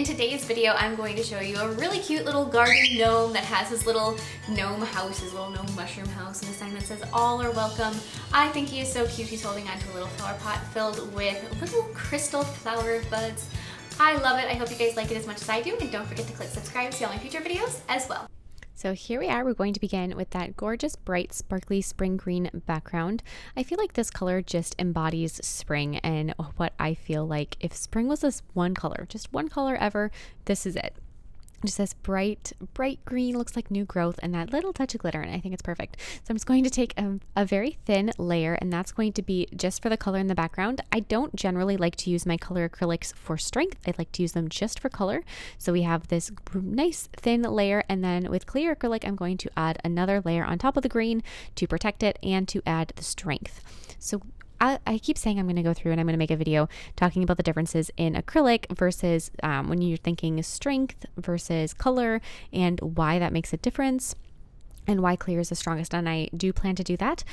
in today's video, I'm going to show you a really cute little garden gnome that has his little gnome house, his little gnome mushroom house, and the sign that says all are welcome. I think he is so cute. He's holding onto a little flower pot filled with little crystal flower buds. I love it. I hope you guys like it as much as I do, and don't forget to click subscribe to see all my future videos as well. So here we are. We're going to begin with that gorgeous, bright, sparkly spring green background. I feel like this color just embodies spring and what I feel like if spring was this one color, just one color ever, this is it. Just this bright green, looks like new growth, and that little touch of glitter, and I think it's perfect. So I'm just going to take a very thin layer, and that's going to be just for the color in the background. I don't generally like to use my color acrylics for strength. I like to use them just for color. So we have this nice thin layer, and then with clear acrylic, I'm going to add another layer on top of the green to protect it and to add the strength. So I keep saying I'm going to go through and I'm going to make a video talking about the differences in acrylic versus when you're thinking strength versus color and why that makes a difference and why clear is the strongest. And I do plan to do that.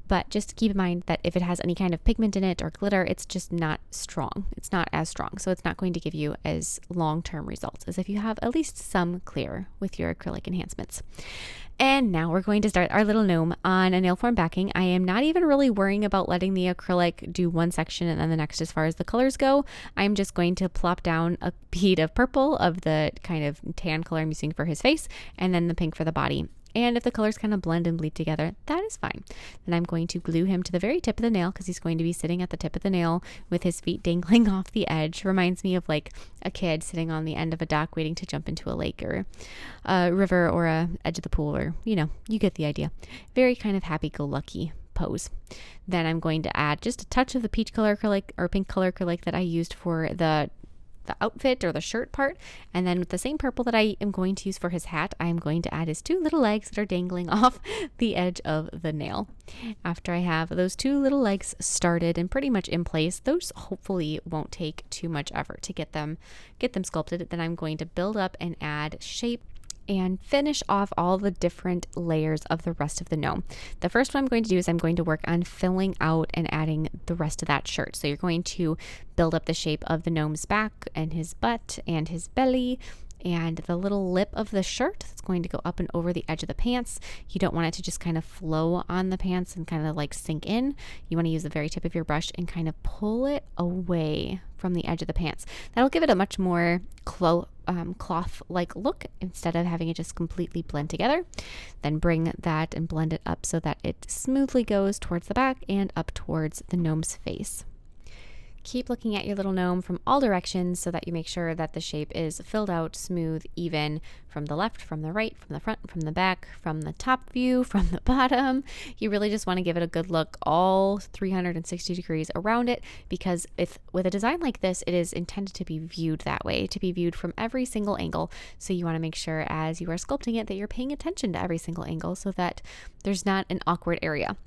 But just keep in mind that if it has any kind of pigment in it or glitter, it's just not strong. It's not as strong. So it's not going to give you as long-term results as if you have at least some clear with your acrylic enhancements. And now we're going to start our little gnome on a nail form backing. I am not even really worrying about letting the acrylic do one section and then the next as far as the colors go. I'm just going to plop down a bead of purple of the kind of tan color I'm using for his face, and then the pink for the body. And if the colors kind of blend and bleed together, that is fine. Then I'm going to glue him to the very tip of the nail because he's going to be sitting at the tip of the nail with his feet dangling off the edge. Reminds me of like a kid sitting on the end of a dock waiting to jump into a lake or a river or a edge of the pool, or, you know, you get the idea. Very kind of happy-go-lucky pose. Then I'm going to add just a touch of the peach color acrylic or pink color acrylic that I used for the outfit or the shirt part, and then with the same purple that I am going to use for his hat, I am going to add his two little legs that are dangling off the edge of the nail. After I have those two little legs started and pretty much in place, those hopefully won't take too much effort to get them sculpted. Then I'm going to build up and add shape and finish off all the different layers of the rest of the gnome. The first one I'm going to do is I'm going to work on filling out and adding the rest of that shirt. So you're going to build up the shape of the gnome's back and his butt and his belly and the little lip of the shirt that's going to go up and over the edge of the pants. You don't want it to just kind of flow on the pants and kind of like sink in. You want to use the very tip of your brush and kind of pull it away from the edge of the pants. That'll give it a much more cloth-like look instead of having it just completely blend together. Then bring that and blend it up so that it smoothly goes towards the back and up towards the gnome's face. Keep looking at your little gnome from all directions so that you make sure that the shape is filled out, smooth, even from the left, from the right, from the front, from the back, from the top view, from the bottom. You really just want to give it a good look all 360 degrees around it, because with a design like this, it is intended to be viewed that way, to be viewed from every single angle. So you want to make sure as you are sculpting it that you're paying attention to every single angle so that there's not an awkward area.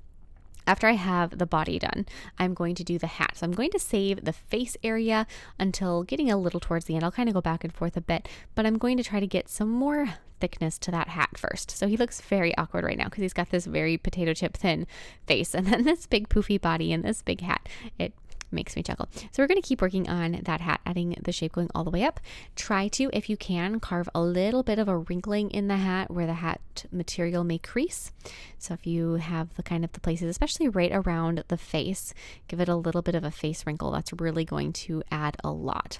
After I have the body done, I'm going to do the hat. So I'm going to save the face area until getting a little towards the end. I'll kind of go back and forth a bit, but I'm going to try to get some more thickness to that hat first. So he looks very awkward right now because he's got this very potato chip thin face and then this big poofy body and this big hat. It makes me chuckle. So we're going to keep working on that hat, adding the shape going all the way up. Try to, if you can, carve a little bit of a wrinkling in the hat where the hat material may crease. So if you have the places, especially right around the face, give it a little bit of a face wrinkle. That's really going to add a lot.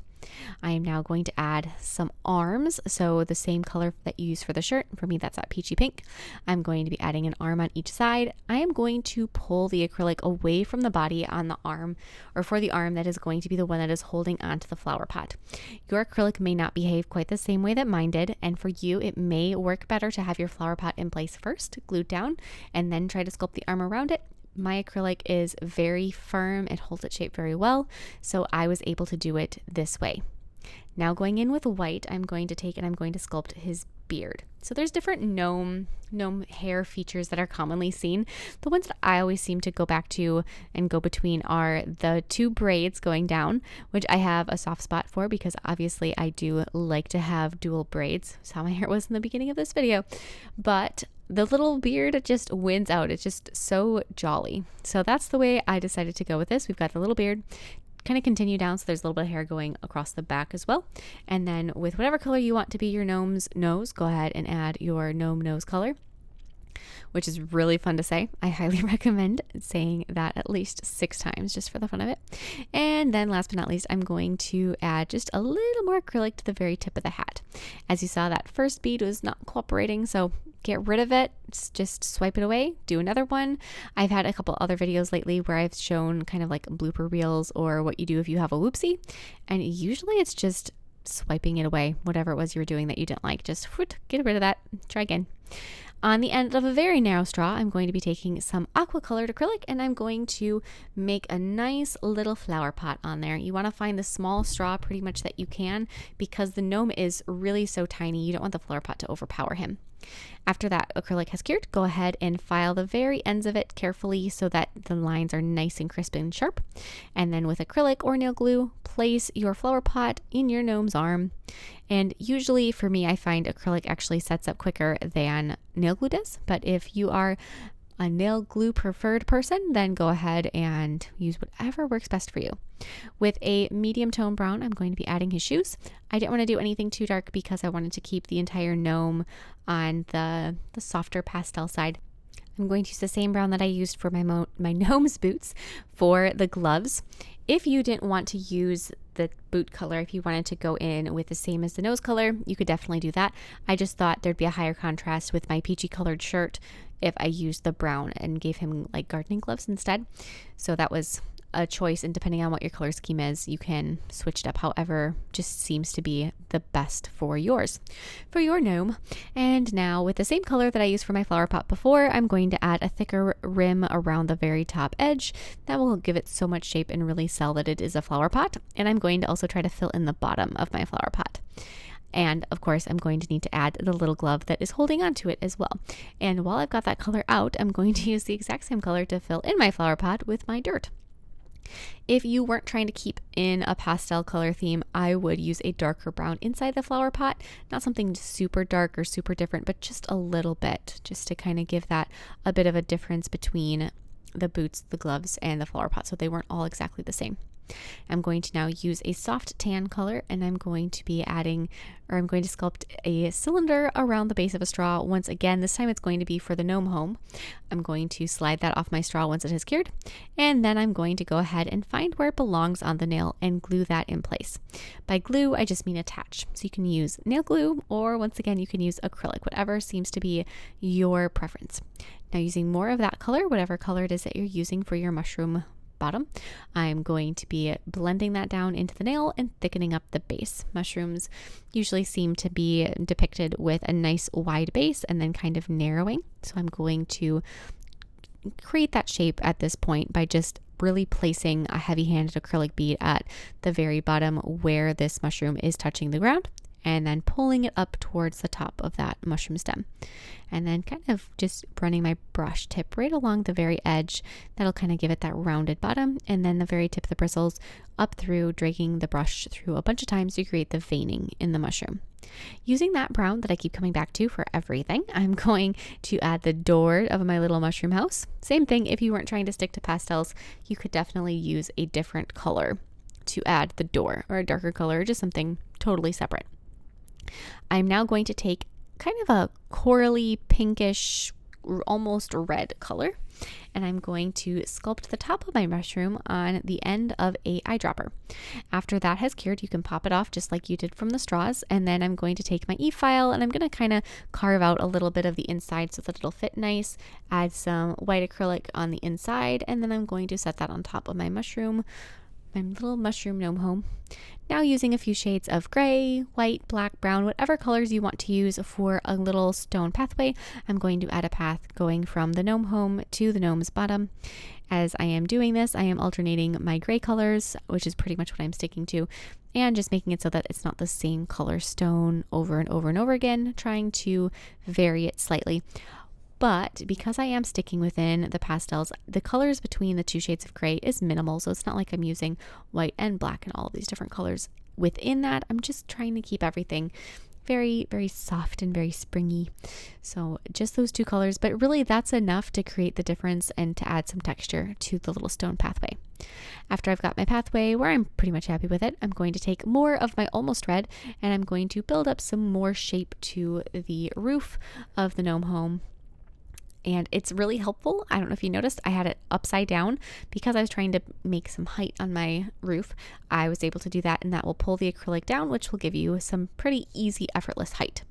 I am now going to add some arms, so the same color that you use for the shirt. For me, that's that peachy pink. I'm going to be adding an arm on each side. I am going to pull the acrylic away from the body on the arm, or for the arm that is going to be the one that is holding onto the flower pot. Your acrylic may not behave quite the same way that mine did, and for you, it may work better to have your flower pot in place first, glued down, and then try to sculpt the arm around it. My acrylic is very firm. It holds its shape very well, so I was able to do it this way. Now going in with white, I'm going to take and I'm going to sculpt his beard. So there's different gnome hair features that are commonly seen. The ones that I always seem to go back to and go between are the two braids going down, which I have a soft spot for because obviously I do like to have dual braids. That's how my hair was in the beginning of this video. But the little beard just wins out. It's just so jolly. So that's the way I decided to go with this. We've got the little beard. kind of continue down so there's a little bit of hair going across the back as well. And then with whatever color you want to be your gnome's nose, go ahead and add your gnome nose color, which is really fun to say. I highly recommend saying that at least 6 times just for the fun of it. And then last but not least, I'm going to add just a little more acrylic to the very tip of the hat. As you saw, that first bead was not cooperating, so get rid of it. Just swipe it away, do another one. I've had a couple other videos lately where I've shown kind of like blooper reels or what you do if you have a whoopsie, and usually it's just swiping it away, whatever it was you were doing that you didn't like. Just get rid of that, try again. On the end of a very narrow straw, I'm going to be taking some aqua colored acrylic and I'm going to make a nice little flower pot on there. You want to find the small straw pretty much that you can, because the gnome is really so tiny. You don't want the flower pot to overpower him. After that acrylic has cured, go ahead and file the very ends of it carefully so that the lines are nice and crisp and sharp. And then with acrylic or nail glue, place your flower pot in your gnome's arm. And usually for me, I find acrylic actually sets up quicker than nail glue does. But if you are a nail glue preferred person, then go ahead and use whatever works best for you. With a medium tone brown, I'm going to be adding his shoes. I didn't want to do anything too dark because I wanted to keep the entire gnome on the softer pastel side. I'm going to use the same brown that I used for my gnome's boots for the gloves. If you didn't want to use the boot color, if you wanted to go in with the same as the nose color, you could definitely do that. I just thought there'd be a higher contrast with my peachy colored shirt if I used the brown and gave him like gardening gloves instead. So that was a choice, and depending on what your color scheme is, you can switch it up however just seems to be the best for your gnome. And now with the same color that I used for my flower pot before, I'm going to add a thicker rim around the very top edge. That will give it so much shape and really sell that it is a flower pot. And I'm going to also try to fill in the bottom of my flower pot. And of course, I'm going to need to add the little glove that is holding onto it as well. And while I've got that color out, I'm going to use the exact same color to fill in my flower pot with my dirt. If you weren't trying to keep in a pastel color theme, I would use a darker brown inside the flower pot. Not something super dark or super different, but just a little bit, just to kind of give that a bit of a difference between the boots, the gloves, and the flower pot, so they weren't all exactly the same. I'm going to now use a soft tan color, and I'm going to sculpt a cylinder around the base of a straw. Once again, this time it's going to be for the gnome home. I'm going to slide that off my straw once it has cured, and then I'm going to go ahead and find where it belongs on the nail and glue that in place. By glue, I just mean attach. So you can use nail glue, or once again, you can use acrylic, whatever seems to be your preference. Now, using more of that color, whatever color it is that you're using for your mushroom bottom, I'm going to be blending that down into the nail and thickening up the base. Mushrooms usually seem to be depicted with a nice wide base and then kind of narrowing. So I'm going to create that shape at this point by just really placing a heavy-handed acrylic bead at the very bottom where this mushroom is touching the ground, and then pulling it up towards the top of that mushroom stem. And then kind of just running my brush tip right along the very edge. That'll kind of give it that rounded bottom. And then the very tip of the bristles up through, dragging the brush through a bunch of times to create the veining in the mushroom. Using that brown that I keep coming back to for everything, I'm going to add the door of my little mushroom house. Same thing, if you weren't trying to stick to pastels, you could definitely use a different color to add the door, or a darker color, or just something totally separate. I'm now going to take kind of a corally pinkish, almost red color, and I'm going to sculpt the top of my mushroom on the end of a eyedropper. After that has cured, you can pop it off just like you did from the straws, and then I'm going to take my e-file and I'm going to kind of carve out a little bit of the inside so that it'll fit nice, add some white acrylic on the inside, and then I'm going to set that on top of my little mushroom gnome home. Now, using a few shades of gray, white, black, brown, whatever colors you want to use for a little stone pathway, I'm going to add a path going from the gnome home to the gnome's bottom. As I am doing this, I am alternating my gray colors, which is pretty much what I'm sticking to, and just making it so that it's not the same color stone over and over and over again, trying to vary it slightly. But because I am sticking within the pastels, the colors between the two shades of gray is minimal. So it's not like I'm using white and black and all of these different colors within that. I'm just trying to keep everything very, very soft and very springy. So just those two colors, but really that's enough to create the difference and to add some texture to the little stone pathway. After I've got my pathway where I'm pretty much happy with it, I'm going to take more of my almost red and I'm going to build up some more shape to the roof of the gnome home. And it's really helpful. I don't know if you noticed, I had it upside down because I was trying to make some height on my roof. I was able to do that, and that will pull the acrylic down, which will give you some pretty easy, effortless height.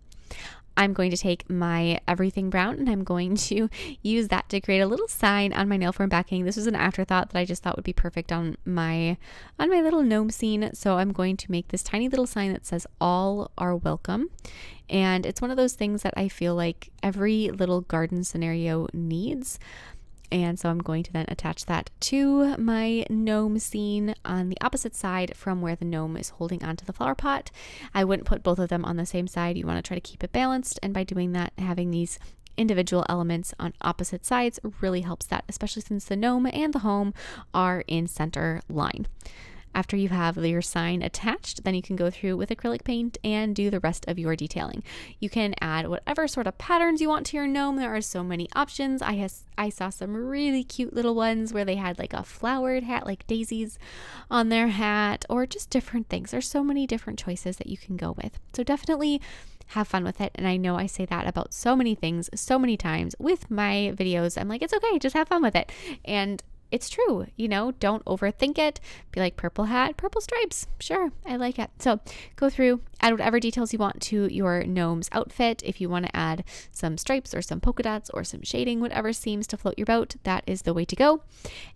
I'm going to take my everything brown and I'm going to use that to create a little sign on my nail form backing. This was an afterthought that I just thought would be perfect on my little gnome scene. So I'm going to make this tiny little sign that says all are welcome. And it's one of those things that I feel like every little garden scenario needs. And so I'm going to then attach that to my gnome scene on the opposite side from where the gnome is holding onto the flower pot. I wouldn't put both of them on the same side. You want to try to keep it balanced. And by doing that, having these individual elements on opposite sides really helps that, especially since the gnome and the home are in center line. After you have your sign attached, then you can go through with acrylic paint and do the rest of your detailing. You can add whatever sort of patterns you want to your gnome. There are so many options. I saw some really cute little ones where they had like a flowered hat, like daisies on their hat, or just different things. There's so many different choices that you can go with. So definitely have fun with it. And I know I say that about so many things so many times with my videos. I'm like, it's okay, just have fun with it. And it's true, don't overthink it. Be like, purple hat, purple stripes. Sure, I like it. So go through, add whatever details you want to your gnome's outfit. If you want to add some stripes or some polka dots or some shading, whatever seems to float your boat, that is the way to go.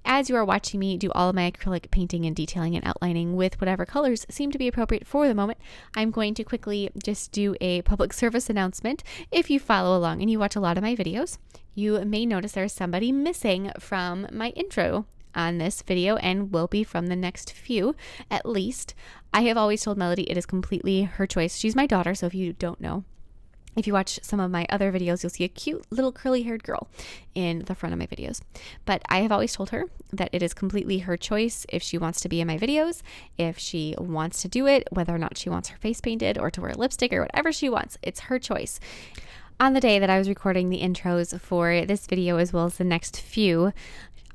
As you are watching me do all of my acrylic painting and detailing and outlining with whatever colors seem to be appropriate for the moment, I'm going to quickly just do a public service announcement. If you follow along and you watch a lot of my videos, you may notice there's somebody missing from my intro on this video and will be from the next few at least. I have always told Melody it is completely her choice. She's my daughter, so if you don't know, if you watch some of my other videos, you'll see a cute little curly haired girl in the front of my videos. But I have always told her that it is completely her choice if she wants to be in my videos, if she wants to do it, whether or not she wants her face painted or to wear lipstick or whatever she wants. It's her choice. On the day that I was recording the intros for this video as well as the next few,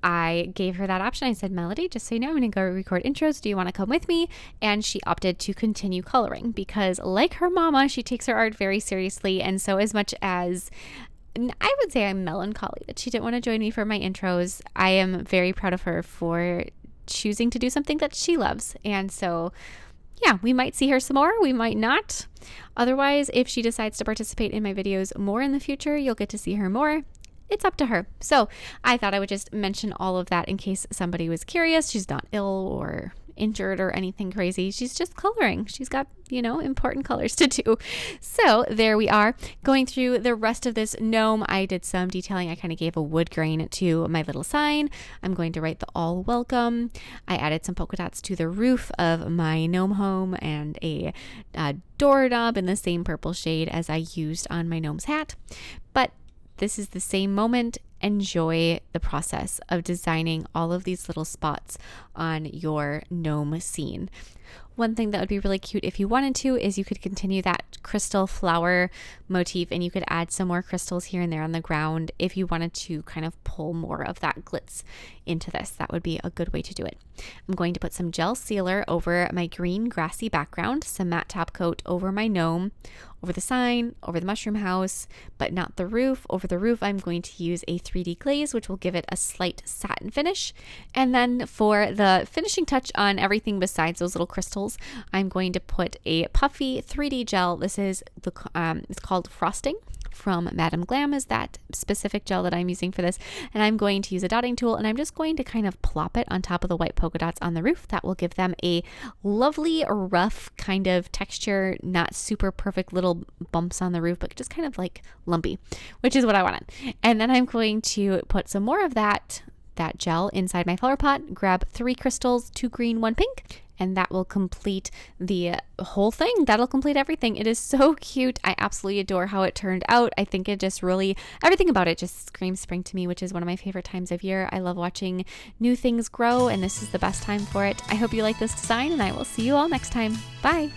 I gave her that option. I said, Melody, just so you know, I'm going to go record intros. Do you want to come with me? And she opted to continue coloring because, like her mama, she takes her art very seriously. And so as much as I would say I'm melancholy that she didn't want to join me for my intros, I am very proud of her for choosing to do something that she loves. And so yeah, we might see her some more. We might not. Otherwise, if she decides to participate in my videos more in the future, you'll get to see her more. It's up to her. So I thought I would just mention all of that in case somebody was curious. She's not ill or injured or anything crazy. She's just coloring. She's got, important colors to do. So there we are. Going through the rest of this gnome, I did some detailing. I kind of gave a wood grain to my little sign. I'm going to write the all welcome. I added some polka dots to the roof of my gnome home and a doorknob in the same purple shade as I used on my gnome's hat. But this is the same moment. Enjoy the process of designing all of these little spots on your gnome scene. One thing that would be really cute if you wanted to is you could continue that crystal flower motif and you could add some more crystals here and there on the ground if you wanted to kind of pull more of that glitz into this. That would be a good way to do it. I'm going to put some gel sealer over my green grassy background, some matte top coat over my gnome, over the sign, over the mushroom house, but not the roof. Over the roof, I'm going to use a 3D glaze, which will give it a slight satin finish. And then for the finishing touch on everything besides those little crystals, I'm going to put a puffy 3D gel. This is it's called Frosting from Madam Glam is that specific gel that I'm using for this. And I'm going to use a dotting tool and I'm just going to kind of plop it on top of the white polka dots on the roof. That will give them a lovely rough kind of texture, not super perfect little bumps on the roof, but just kind of like lumpy, which is what I wanted. And then I'm going to put some more of that gel inside my flower pot, grab 3 crystals, 2 green, 1 pink, and that will complete the whole thing. That'll complete everything. It is so cute. I absolutely adore how it turned out. I think it just really, everything about it just screams spring to me, which is one of my favorite times of year. I love watching new things grow, and this is the best time for it. I hope you like this design, and I will see you all next time. Bye.